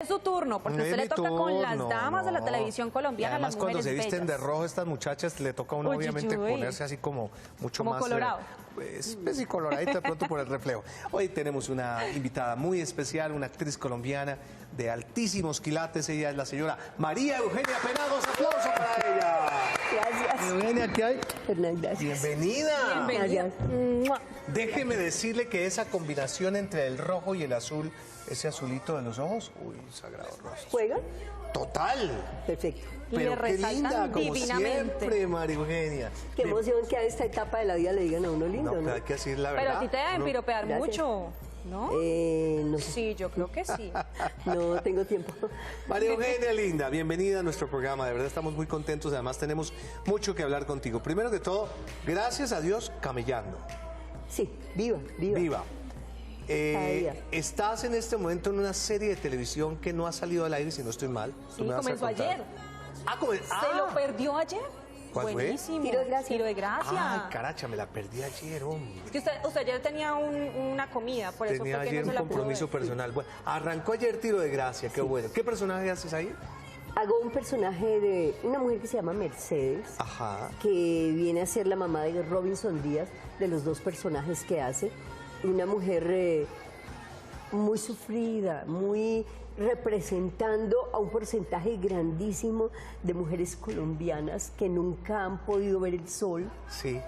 Es su turno, porque usted le toca con las damas de la televisión colombiana. Además, las cuando se mujeres visten bellas. de rojo estas muchachas, le toca a uno obviamente ponerse así como mucho como más... colorado. Pues sí, coloradito de pronto por el reflejo. Hoy tenemos una invitada muy especial, una actriz colombiana de altísimos quilates. Ella es la señora María Eugenia Penagos. ¡Aplauso para ella! Gracias. Eugenia, ¿qué hay? Gracias. ¡Bienvenida! Bienvenida. Déjeme decirle que esa combinación entre el rojo y el azul, ese azulito de los ojos, uy, sagrado rostro. ¿Juega? ¡Total! Perfecto. Y le Pero qué resaltan linda, como divinamente. siempre, María Eugenia. Qué emoción que a esta etapa de la vida le digan a uno lindo, No, ¿no? pero hay que decir la verdad. Pero a ti te deben Uno- piropear Gracias. mucho, ¿no? No sé. Sí, yo creo que sí. No tengo tiempo. María Eugenia, linda, bienvenida a nuestro programa. De verdad estamos muy contentos. Además tenemos mucho que hablar contigo. Primero que todo, gracias a Dios, camellando. Sí, viva, viva. Viva. Cada día. Estás en este momento en una serie de televisión que no ha salido al aire, si no estoy mal. Tú Sí, me vas a comenzó contar. ayer. ¿Se ¿Se lo perdió ayer? ¿Cuál fue? Buenísimo. Tiro de gracia. Tiro de gracia. Ay, caracha, me la perdí ayer, hombre. Es que usted ayer tenía una comida, por eso Tenía fue que ayer no se un la pudo compromiso ver. personal. Bueno, arrancó ayer Tiro de Gracia, qué bueno. ¿Qué personaje haces ahí? Hago un personaje de una mujer que se llama Mercedes, Ajá. que viene a ser la mamá de Robinson Díaz, de los dos personajes que hace. Una mujer muy sufrida, muy representando a un porcentaje grandísimo de mujeres colombianas que nunca han podido ver el sol, Sí.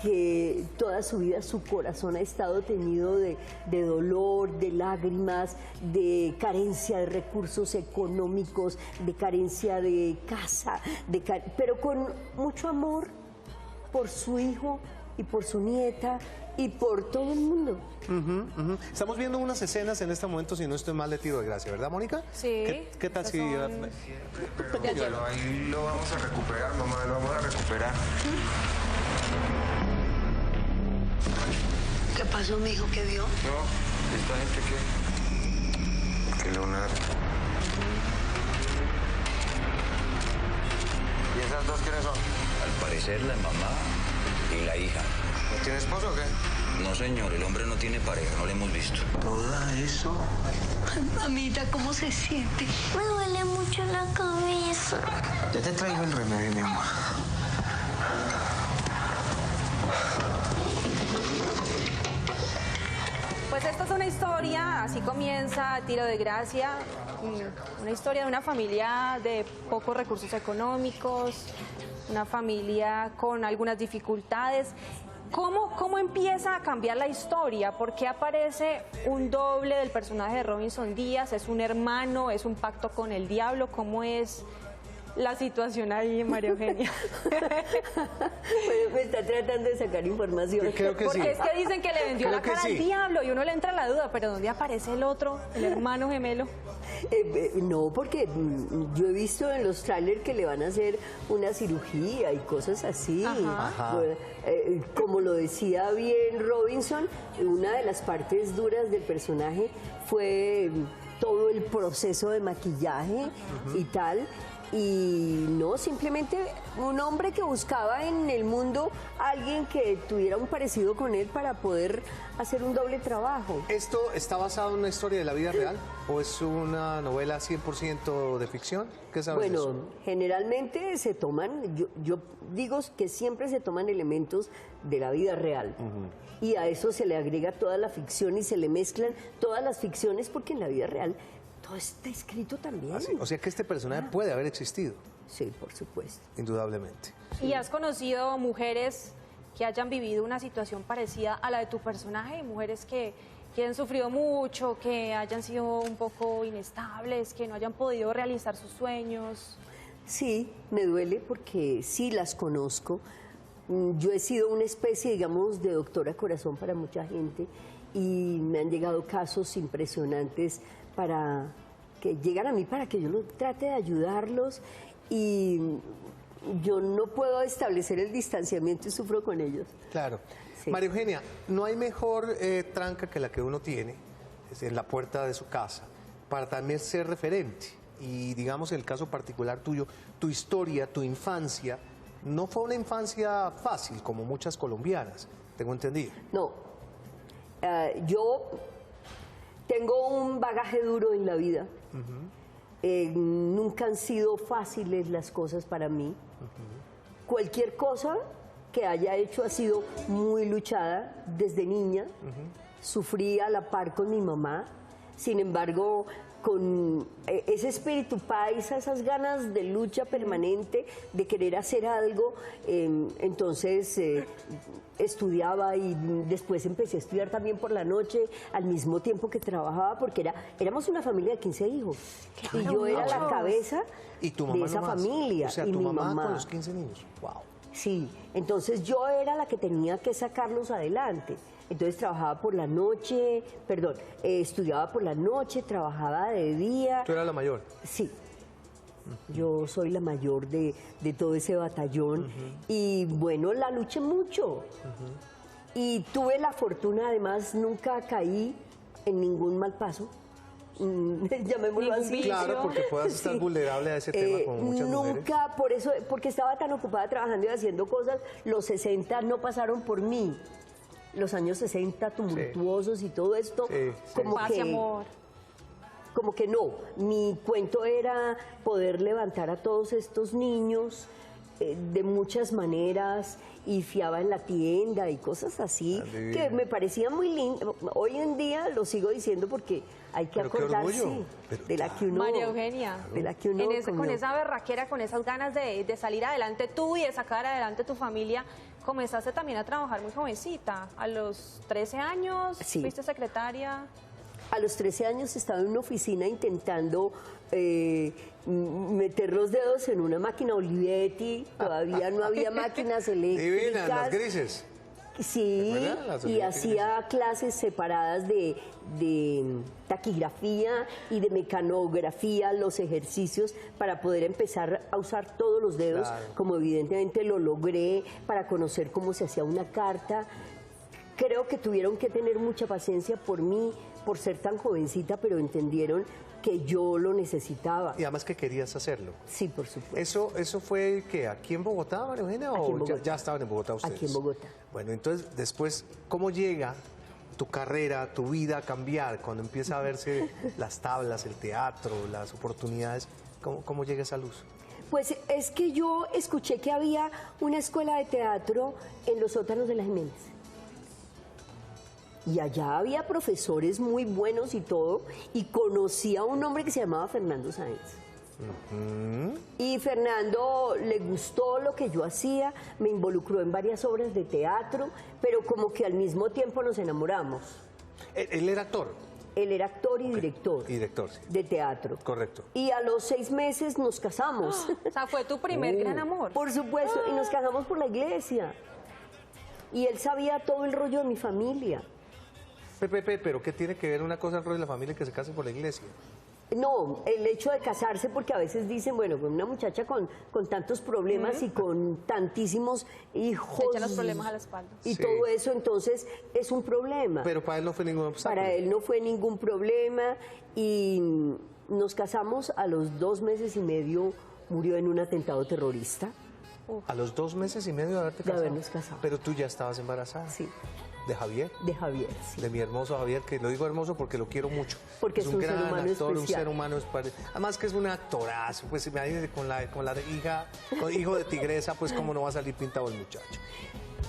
que toda su vida su corazón ha estado teñido de dolor, de lágrimas, de carencia de recursos económicos, de carencia de casa, pero con mucho amor por su hijo y por su nieta y por todo el mundo. Estamos viendo unas escenas en este momento, si no estoy mal, de Tiro de Gracia, ¿verdad, Mónica? Sí. ¿Qué tal Esas si... son- Pero ahí lo vamos a recuperar, mamá, lo vamos a recuperar. ¿Qué pasó, mijo? ¿Qué vio? No, esta gente que lunar. ¿Y esas dos quiénes son? Al parecer la mamá y la hija. ¿No tiene esposo o qué? No, señor, el hombre no tiene pareja, no lo hemos visto. Toda eso. Ay, mamita, ¿cómo se siente? Me duele mucho la cabeza. Ya te traigo el remedio, mi amor. Pues esta es una historia, así comienza Tiro de Gracia, una historia de una familia de pocos recursos económicos, una familia con algunas dificultades. ¿Cómo empieza a cambiar la historia? ¿Por qué aparece un doble del personaje de Robinson Díaz? ¿Es un hermano? ¿Es un pacto con el diablo? ¿Cómo es la situación ahí, María Eugenia? Bueno, me está tratando de sacar información. Creo que Porque sí. es que dicen que le vendió Creo la que cara al sí. diablo y uno le entra la duda, pero ¿dónde aparece el otro, el hermano gemelo? No, porque yo he visto en los trailers que le van a hacer una cirugía y cosas así. Ajá. Bueno, como lo decía bien Robinson, una de las partes duras del personaje fue todo el proceso de maquillaje y tal. Y no, simplemente un hombre que buscaba en el mundo a alguien que tuviera un parecido con él para poder hacer un doble trabajo. ¿Esto está basado en una historia de la vida real o es una novela 100% de ficción? ¿Qué sabes de Bueno, eso? generalmente se toman, yo digo que siempre se toman elementos de la vida real. Y a eso se le agrega toda la ficción y se le mezclan todas las ficciones porque en la vida real todo está escrito también. Ah, sí. O sea que este personaje puede haber existido, Sí, por supuesto. indudablemente. ¿Y has conocido mujeres que hayan vivido una situación parecida a la de tu personaje? Mujeres que han sufrido mucho, que hayan sido un poco inestables, que no hayan podido realizar sus sueños. Sí, me duele porque sí las conozco. Yo he sido una especie, digamos, de doctora corazón para mucha gente y me han llegado casos impresionantes para que llegan a mí para que yo trate de ayudarlos y yo no puedo establecer el distanciamiento y sufro con ellos. Claro. Sí. María Eugenia, no hay mejor tranca que la que uno tiene en la puerta de su casa para también ser referente. Y digamos el caso particular tuyo, tu historia, tu infancia, no fue una infancia fácil como muchas colombianas, tengo entendido. No, yo tengo un bagaje duro en la vida Nunca han sido fáciles las cosas para mí. Cualquier cosa que haya hecho ha sido muy luchada desde niña. Sufrí a la par con mi mamá. Sin embargo, con ese espíritu paisa, esas ganas de lucha permanente, de querer hacer algo, entonces estudiaba y después empecé a estudiar también por la noche, al mismo tiempo que trabajaba, porque éramos una familia de 15 hijos. Claro, y yo era la cabeza ¿Y tu mamá de esa nomás? familia. O sea, y tu mi mamá con los 15 niños. Wow. Sí, entonces yo era la que tenía que sacarlos adelante. Entonces trabajaba por la noche, estudiaba por la noche, trabajaba de día. ¿Tú eras la mayor? Sí, yo soy la mayor de todo ese batallón y bueno, la luché mucho. Y tuve la fortuna, además, nunca caí en ningún mal paso. Llamémoslo así. Claro, porque puedas estar vulnerable a ese tema como muchas mujeres. Nunca, por eso, porque estaba tan ocupada trabajando y haciendo cosas, los 60 no pasaron por mí. Los años 60 tumultuosos y todo esto, Paz y amor. como que no. Mi cuento era poder levantar a todos estos niños de muchas maneras y fiaba en la tienda y cosas así, que me parecían muy lindas. Hoy en día lo sigo diciendo porque hay que acordarse de la que uno... María Eugenia, de la que uno con esa berraquera, con esas ganas de salir adelante tú y de sacar adelante tu familia, comenzaste también a trabajar muy jovencita. A los 13 años fuiste secretaria. A los 13 años estaba en una oficina intentando meter los dedos en una máquina Olivetti. Todavía no había máquinas eléctricas. Divinas, las grises. Sí, y hacía clases separadas de taquigrafía y de mecanografía, los ejercicios para poder empezar a usar todos los dedos, como evidentemente lo logré, para conocer cómo se hacía una carta. Creo que tuvieron que tener mucha paciencia por mí, por ser tan jovencita, pero entendieron que yo lo necesitaba. Y además que querías hacerlo. Sí, por supuesto. ¿Eso fue ¿qué? ¿Aquí en Bogotá, María Eugenia? Aquí en ¿O Bogotá. ya estaban en Bogotá ustedes? Aquí en Bogotá. Bueno, entonces, después, ¿cómo llega tu carrera, tu vida a cambiar? Cuando empieza a verse las tablas, el teatro, las oportunidades, ¿cómo llega esa luz? Pues es que yo escuché que había una escuela de teatro en los sótanos de la Jiménez. Y allá había profesores muy buenos y todo, y conocí a un hombre que se llamaba Fernando Sáenz. Y Fernando le gustó lo que yo hacía, me involucró en varias obras de teatro, pero como que al mismo tiempo nos enamoramos. ¿Él era actor? Él era actor y director. Y director, sí. De teatro. Correcto. Y a los 6 meses nos casamos. O sea, fue tu primer gran amor. Por supuesto, y nos casamos por la iglesia. Y él sabía todo el rollo de mi familia. Pepe, pero ¿qué tiene que ver una cosa el rol de la familia que se case por la iglesia? No, el hecho de casarse, porque a veces dicen, bueno, con una muchacha con tantos problemas y con tantísimos hijos. Te echan los problemas a la espalda. Y todo eso, entonces, es un problema. Pero para él no fue ningún obstáculo. Para él no fue ningún problema y nos casamos. A los 2 meses y medio murió en un atentado terrorista. A los 2 meses y medio de haberte casado. De habernos casado. Pero tú ya estabas embarazada. Sí. ¿De Javier? De Javier, sí. De mi hermoso Javier, que lo digo hermoso porque lo quiero mucho. Porque es un gran ser humano actor, especial. un ser humano además que es un actorazo, pues imagínese con la hija, hijo de tigresa, pues cómo no va a salir pintado el muchacho.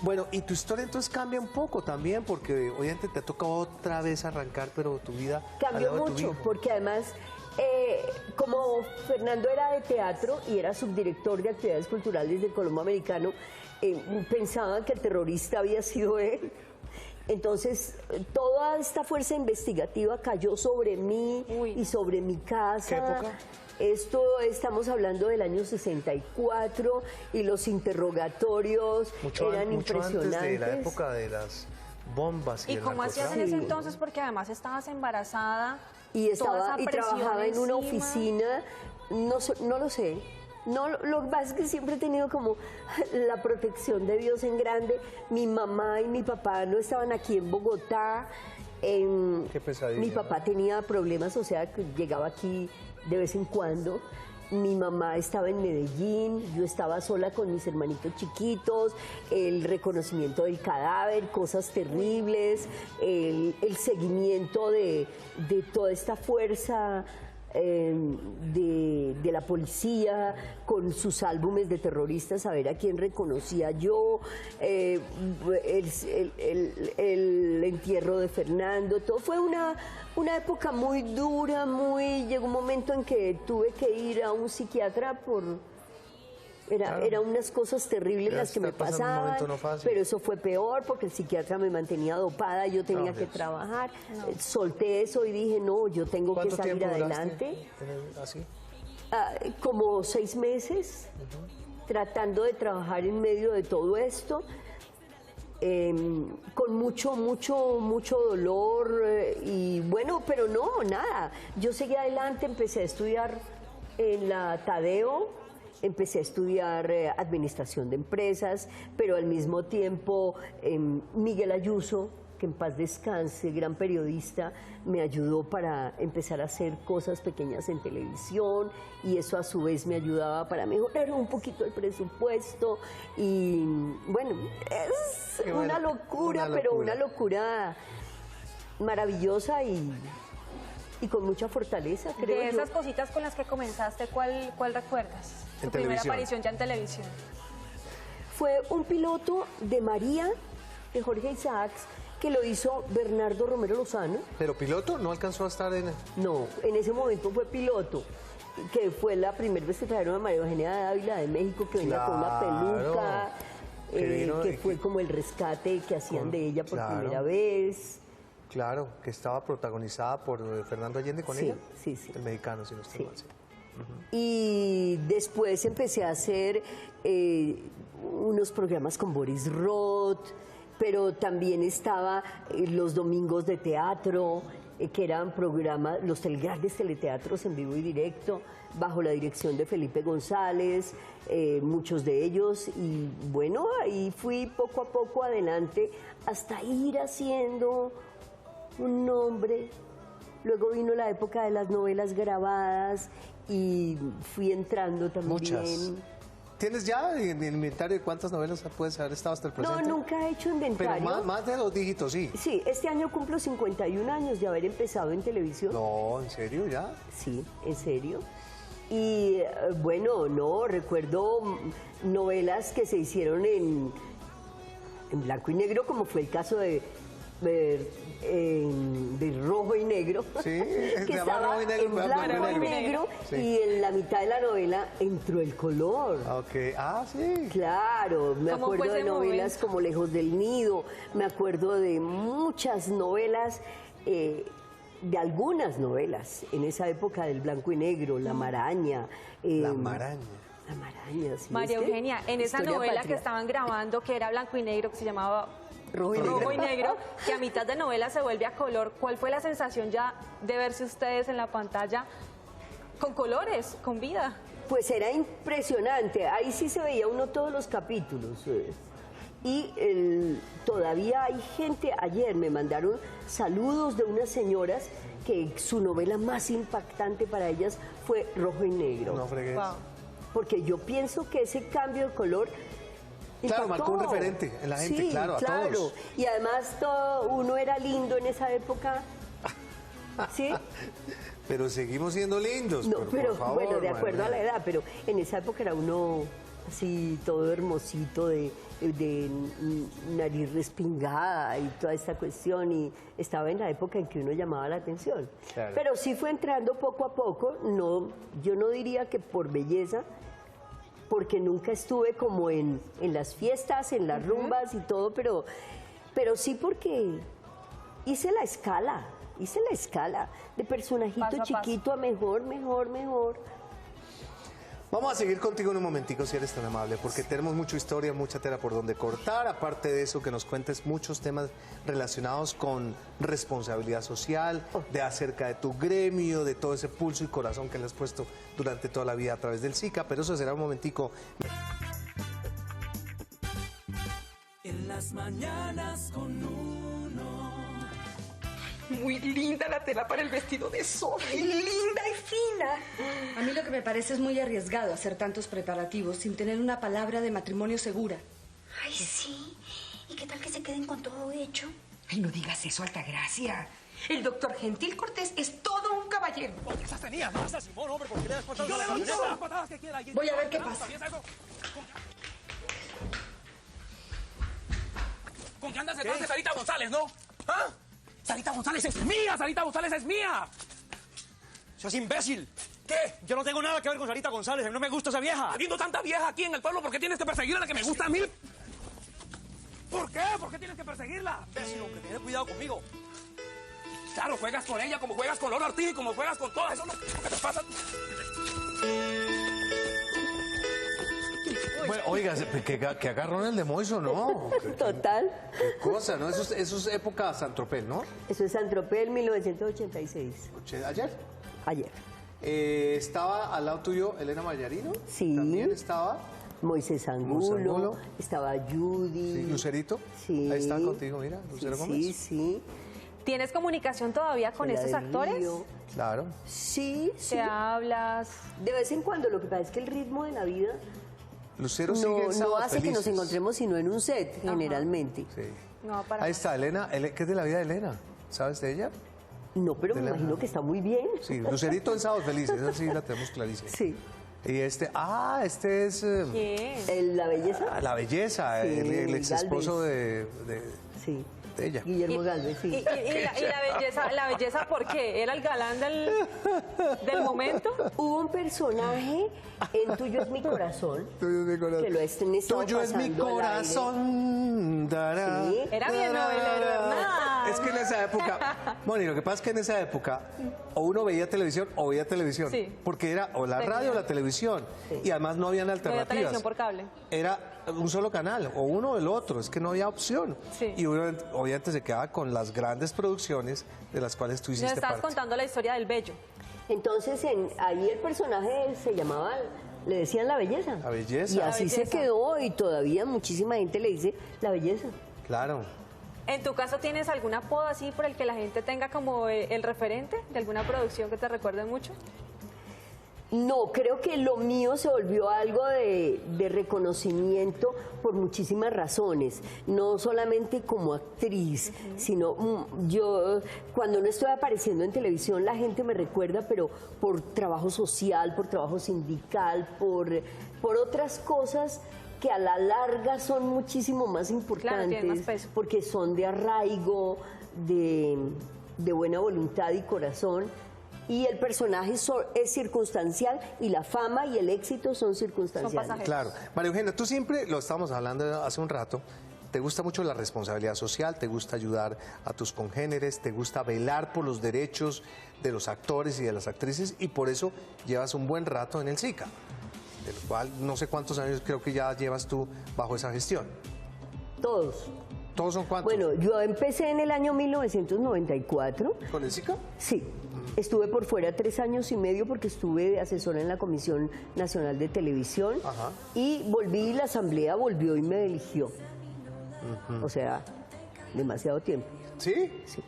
Bueno, y tu historia entonces cambia un poco también, porque obviamente te toca otra vez arrancar, pero tu vida cambió mucho, porque además, como Fernando era de teatro y era subdirector de actividades culturales del Colombo Americano, pensaban que el terrorista había sido él. Entonces, toda esta fuerza investigativa cayó sobre mí y sobre mi casa. ¿Qué época? Estamos hablando del año 64 y los interrogatorios eran impresionantes. Antes de la época de las bombas y ¿Y el cómo hacías en narcotráfico? ese entonces? Porque además estabas embarazada. Y toda esa presión trabajaba en una encima. oficina, no lo sé. No, lo que pasa es que siempre he tenido como la protección de Dios en grande. Mi mamá y mi papá no estaban aquí en Bogotá. Qué pesadilla, mi papá tenía problemas, o sea, que llegaba aquí de vez en cuando. Mi mamá estaba en Medellín, yo estaba sola con mis hermanitos chiquitos, el reconocimiento del cadáver, cosas terribles, el seguimiento de toda esta fuerza de la policía, con sus álbumes de terroristas, a ver a quién reconocía yo, el entierro de Fernando, todo fue una época muy dura, llegó un momento en que tuve que ir a un psiquiatra eran unas cosas terribles las que me pasaban, pero eso fue peor porque el psiquiatra me mantenía dopada, yo tenía que trabajar, solté eso y dije, no, yo tengo que salir adelante. ¿Así? Como 6 meses, tratando de trabajar en medio de todo esto, con mucho dolor y bueno, pero no, nada. Yo seguí adelante, empecé a estudiar en la Tadeo, empecé a estudiar administración de empresas, pero al mismo tiempo Miguel Ayuso, que en paz descanse, gran periodista, me ayudó para empezar a hacer cosas pequeñas en televisión y eso a su vez me ayudaba para mejorar un poquito el presupuesto y bueno, es una locura, pero una locura maravillosa y con mucha fortaleza, creo yo. De esas cositas con las que comenzaste, ¿cuál recuerdas? Tu primera aparición ya en televisión. Fue un piloto de María, de Jorge Isaacs, que lo hizo Bernardo Romero Lozano. ¿Pero piloto? ¿No alcanzó a estar en...? No, en ese momento fue piloto, que fue la primera vez que trajeron a María Eugenia Dávila de México, que venía con una peluca, que fue como el rescate que hacían de ella por primera vez. Claro, que estaba protagonizada por Fernando Allende con ella. Sí. El mexicano, si no estoy mal. Y después empecé a hacer unos programas con Boris Roth, pero también estaba los domingos de teatro, que eran programas, los grandes teleteatros en vivo y directo, bajo la dirección de Felipe González, muchos de ellos, y bueno, ahí fui poco a poco adelante hasta ir haciendo un nombre. Luego vino la época de las novelas grabadas y fui entrando también. Muchas. ¿Tienes ya en el inventario de cuántas novelas puedes haber estado hasta el presente? No, nunca he hecho inventario. Pero más de 2 dígitos, sí. Sí, este año cumplo 51 años de haber empezado en televisión. No, ¿en serio ya? Sí, en serio. Y bueno, no, recuerdo novelas que se hicieron en blanco y negro, como fue el caso de Rojo y Negro, sí, que estaba en blanco y negro, sí. Y en la mitad de la novela entró el color. Okay. Sí. Claro, me acuerdo de novelas como Lejos del Nido, me acuerdo de muchas novelas, de algunas novelas en esa época del blanco y negro, La Maraña. La Maraña. La Maraña, sí. María Eugenia, en esa novela que estaban grabando, que era blanco y negro, que se llamaba Rojo y Negro, que a mitad de novela se vuelve a color, ¿cuál fue la sensación ya de verse ustedes en la pantalla con colores, con vida? Pues era impresionante, ahí sí se veía uno todos los capítulos. Y todavía hay gente, ayer me mandaron saludos de unas señoras que su novela más impactante para ellas fue Rojo y Negro. No fregues. Wow. Porque yo pienso que ese cambio de color claro, marcó un referente en la gente, sí, claro, a todos. Y además uno era lindo en esa época, ¿sí? Pero seguimos siendo lindos, No, pero por favor, bueno, de acuerdo a la edad, pero en esa época era uno así todo hermosito, de nariz respingada y toda esta cuestión, y estaba en la época en que uno llamaba la atención. Claro. Pero sí fue entrando poco a poco, no, yo no diría que por belleza, porque nunca estuve como en las fiestas, en las rumbas y todo, pero sí porque hice la escala de personajito paso a chiquito a mejor. Vamos a seguir contigo en un momentico, si eres tan amable, porque tenemos mucha historia, mucha tela por donde cortar. Aparte de eso, que nos cuentes muchos temas relacionados con responsabilidad social, de acerca de tu gremio, de todo ese pulso y corazón que le has puesto durante toda la vida a través del SICA, pero eso será un momentico. En las mañanas con uno. Muy linda la tela para el vestido de Sophie. Linda y fina. A mí lo que me parece es muy arriesgado hacer tantos preparativos sin tener una palabra de matrimonio segura. Ay, sí. ¿Y qué tal que se queden con todo hecho? Ay, no digas eso, Altagracia. El doctor Gentil Cortés es todo un caballero. Esas tenías, pasa, Simón, hombre, ¿por qué le das patadas? Yo le doy todas las patadas que quiera. Voy a ver qué pasa. ¿Con qué andas detrás de Sarita González, no? ¿Ah? Sarita González es mía, Sarita González es mía. ¡Seas imbécil! ¿Qué? Yo no tengo nada que ver con Sarita González, a mí no me gusta esa vieja. Habiendo tanta vieja aquí en el pueblo, ¿por qué tienes que perseguir a la que me gusta a mí? ¿Por qué? ¿Por qué tienes que perseguirla? Imbécil, hombre, ten cuidado conmigo. Claro, juegas con ella como juegas con Lola Ortiz y como juegas con todas. Eso no. ¿Qué te pasa? Bueno, oiga, que agarrón el de Moiso, ¿no? Total. Qué cosa, ¿no? Eso es época Santropel, ¿no? Eso es Santropel, 1986. ¿Ayer? Ayer. ¿Estaba al lado tuyo Elena Mayarino? Sí. También estaba Moisés Angulo, estaba Judy. Sí, Lucerito. Sí. Ahí está contigo, mira, Lucero Gómez. Sí, sí. ¿Tienes comunicación todavía con esos actores? Claro. Sí, sí. ¿Te hablas? De vez en cuando, lo que pasa es que el ritmo de la vida Lucero sigue en no Sábados hace que nos Felices. encontremos sino en un set, generalmente. Sí. No, para Ahí está, Elena. ¿Qué es de la vida de Elena? ¿Sabes de ella? No, pero me Elena. imagino que está muy bien. Sí, Lucerito en Sábados Felices, esa sí la tenemos clarísima. Sí. Y este es... ¿Quién? ¿La belleza? La belleza, Sí, el ex esposo Sí. de ella. Guillermo Galvez, sí. ¿Y la belleza por qué? ¿Era el galán del momento? Hubo un personaje en Tuyo es mi corazón. Tuyo es mi corazón. Que lo estén estado Tuyo es mi pasando al aire. corazón. Dará, Sí. Era bien novelero, Hernán. Es que en esa época, bueno, y lo que pasa es que en esa época o uno veía televisión o veía televisión. Sí. Porque era o la radio o la televisión. Sí. Y además no habían No había alternativas. televisión por cable. Era un solo canal, o uno o el otro, es que no había opción. Sí. Y uno obviamente se quedaba con las grandes producciones de las cuales tú Nos hiciste estabas parte. contando la historia del Bello. Entonces, ahí el personaje se llamaba, le decían La Belleza. La Belleza. Y La así Belleza. se quedó y todavía muchísima gente le dice La Belleza. Claro. ¿En tu caso tienes algún apodo así por el que la gente tenga como el referente de alguna producción que te recuerde mucho? No, creo que lo mío se volvió algo de reconocimiento por muchísimas razones, no solamente como actriz, sino yo cuando no estoy apareciendo en televisión la gente me recuerda, pero por trabajo social, por trabajo sindical, por otras cosas que a la larga son muchísimo más importantes, tienen más peso. porque son de arraigo, de buena voluntad y corazón. Y el personaje es circunstancial y la fama y el éxito son circunstanciales. Claro. María Eugenia, tú siempre, lo estábamos hablando hace un rato, te gusta mucho la responsabilidad social, te gusta ayudar a tus congéneres, te gusta velar por los derechos de los actores y de las actrices y por eso llevas un buen rato en el SICA, de lo cual no sé cuántos años creo que ya llevas tú bajo esa gestión. Todos. ¿Todos son cuántos? Bueno, yo empecé en el año 1994. ¿Con el SICA? Sí. Estuve por fuera 3 años y medio porque estuve de asesora en la Comisión Nacional de Televisión. Ajá. Y volví y la Asamblea volvió y me eligió. O sea, demasiado tiempo. ¿Sí? Sí.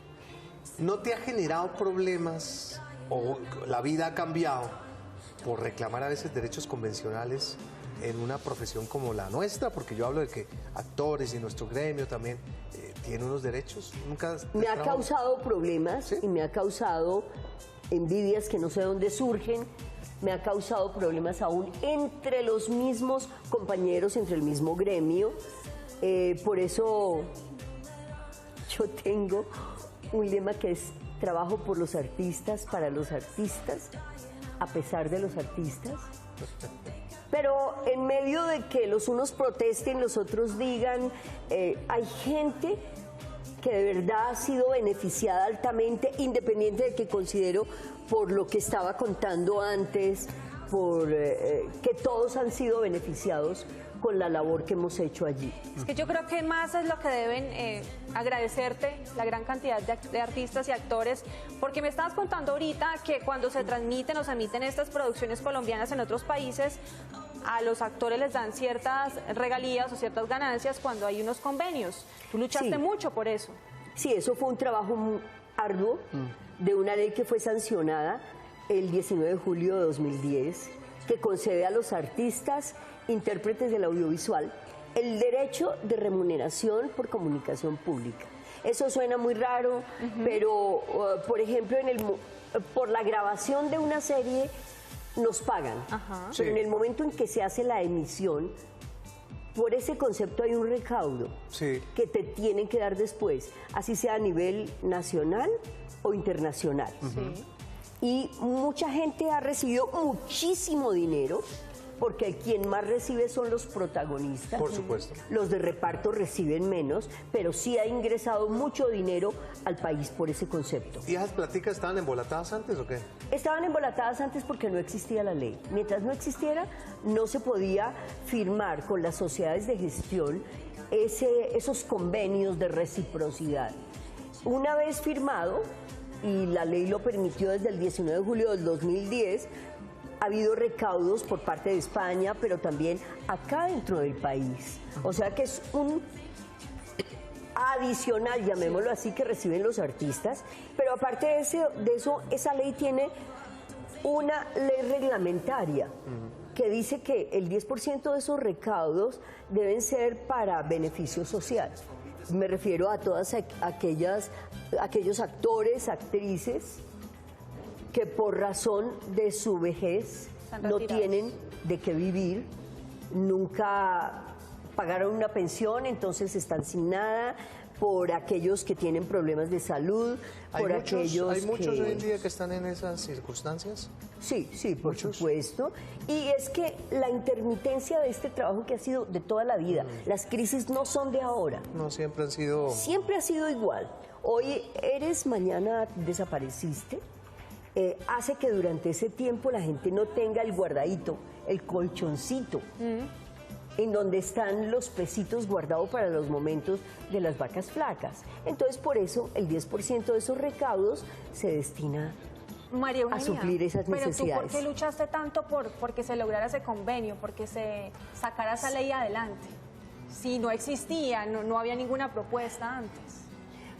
¿No te ha generado problemas o la vida ha cambiado por reclamar a veces derechos convencionales en una profesión como la nuestra? Porque yo hablo de que actores y nuestro gremio también tienen unos derechos. ¿Nunca Me ha causado problemas ¿Sí? y me ha causado envidias que no sé de dónde surgen. Me ha causado problemas aún entre los mismos compañeros, entre el mismo gremio. Por eso yo tengo un lema que es trabajo por los artistas, para los artistas, a pesar de los artistas. Pero en medio de que los unos protesten, los otros digan, hay gente que de verdad ha sido beneficiada altamente, independiente de que considero, por lo que estaba contando antes, que todos han sido beneficiados con la labor que hemos hecho allí. Es que yo creo que más es lo que deben agradecerte la gran cantidad de artistas y actores, porque me estabas contando ahorita que cuando se transmiten o se emiten estas producciones colombianas en otros países, a los actores les dan ciertas regalías o ciertas ganancias cuando hay unos convenios. Tú luchaste mucho por eso. Sí, eso fue un trabajo muy arduo de una ley que fue sancionada el 19 de julio de 2010, que concede a los artistas, intérpretes del audiovisual, el derecho de remuneración por comunicación pública. Eso suena muy raro, pero, por ejemplo, por la grabación de una serie nos pagan, pero en el momento en que se hace la emisión, por ese concepto hay un recaudo que te tienen que dar después, así sea a nivel nacional o internacional. Y mucha gente ha recibido muchísimo dinero, porque quien más recibe son los protagonistas. Por supuesto. Los de reparto reciben menos, pero sí ha ingresado mucho dinero al país por ese concepto. ¿Y esas platicas estaban embolatadas antes o qué? Estaban embolatadas antes porque no existía la ley. Mientras no existiera, no se podía firmar con las sociedades de gestión esos convenios de reciprocidad. Una vez firmado, y la ley lo permitió desde el 19 de julio del 2010, ha habido recaudos por parte de España, pero también acá dentro del país. O sea que es un adicional, llamémoslo así, que reciben los artistas. Pero aparte de eso, esa ley tiene una ley reglamentaria que dice que el 10% de esos recaudos deben ser para beneficio social. Me refiero a todas aquellos actores, actrices, que por razón de su vejez no tienen de qué vivir, nunca pagaron una pensión, entonces están sin nada, por aquellos que tienen problemas de salud, por aquellos ¿Hay muchos hoy en día que están en esas circunstancias? Sí, por supuesto. Y es que la intermitencia de este trabajo que ha sido de toda la vida, las crisis no son de ahora. No, siempre han sido... Siempre ha sido igual. Hoy eres, mañana desapareciste. Hace que durante ese tiempo la gente no tenga el guardadito, el colchoncito, en donde están los pesitos guardados para los momentos de las vacas flacas. Entonces, por eso, el 10% de esos recaudos se destina María Eugenia, a suplir esas necesidades. Pero tú, ¿por qué luchaste tanto porque se lograra ese convenio, porque se sacara esa ley adelante? Si no existía, no había ninguna propuesta antes.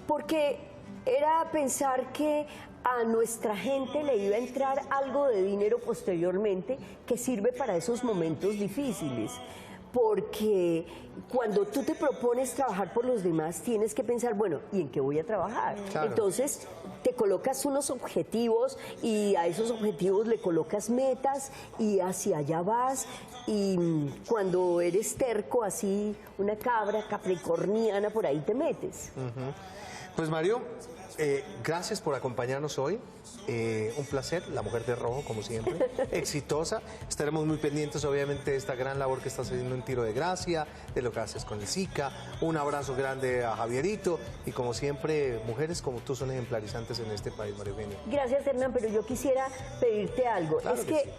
Porque era pensar que a nuestra gente le iba a entrar algo de dinero posteriormente que sirve para esos momentos difíciles. Porque cuando tú te propones trabajar por los demás, tienes que pensar, bueno, ¿y en qué voy a trabajar? Claro. Entonces, te colocas unos objetivos y a esos objetivos le colocas metas y hacia allá vas. Y cuando eres terco, así, una cabra capricorniana, por ahí te metes. Pues, Mario, gracias por acompañarnos hoy. Un placer, la mujer de rojo, como siempre, exitosa. Estaremos muy pendientes, obviamente, de esta gran labor que estás haciendo en Tiro de Gracia, de lo que haces con el SICA. Un abrazo grande a Javierito y, como siempre, mujeres como tú son ejemplarizantes en este país, María Eugenia. Gracias, Hernán, pero yo quisiera pedirte algo. Claro que sí.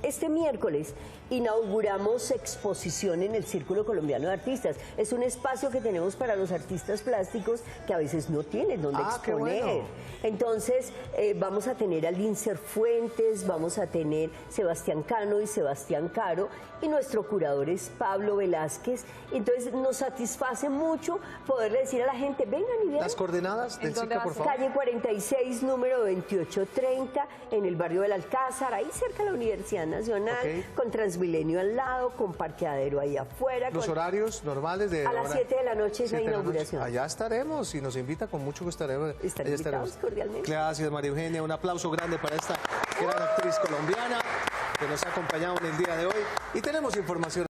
Este miércoles inauguramos exposición en el Círculo Colombiano de Artistas. Es un espacio que tenemos para los artistas plásticos que a veces no tienen dónde exponer. Qué bueno. Entonces, vamos a tener a Lincer Fuentes, vamos a tener Sebastián Cano y Sebastián Caro, y nuestro curador es Pablo Velázquez. Entonces, nos satisface mucho poderle decir a la gente, vengan y vean. Las coordenadas del SICA, por favor. Calle 46, número 2830, en el barrio del Alcázar, ahí cerca de la Universidad Nacional, con Transmilenio al lado, con parqueadero ahí afuera. ¿Los horarios normales de...? A las 7 de la noche es la inauguración. Allá estaremos, si nos invita, con mucho gusto estaremos. Estaremos cordialmente. Gracias, María Eugenia. Un aplauso grande para esta gran actriz colombiana que nos ha acompañado en el día de hoy. Y tenemos información.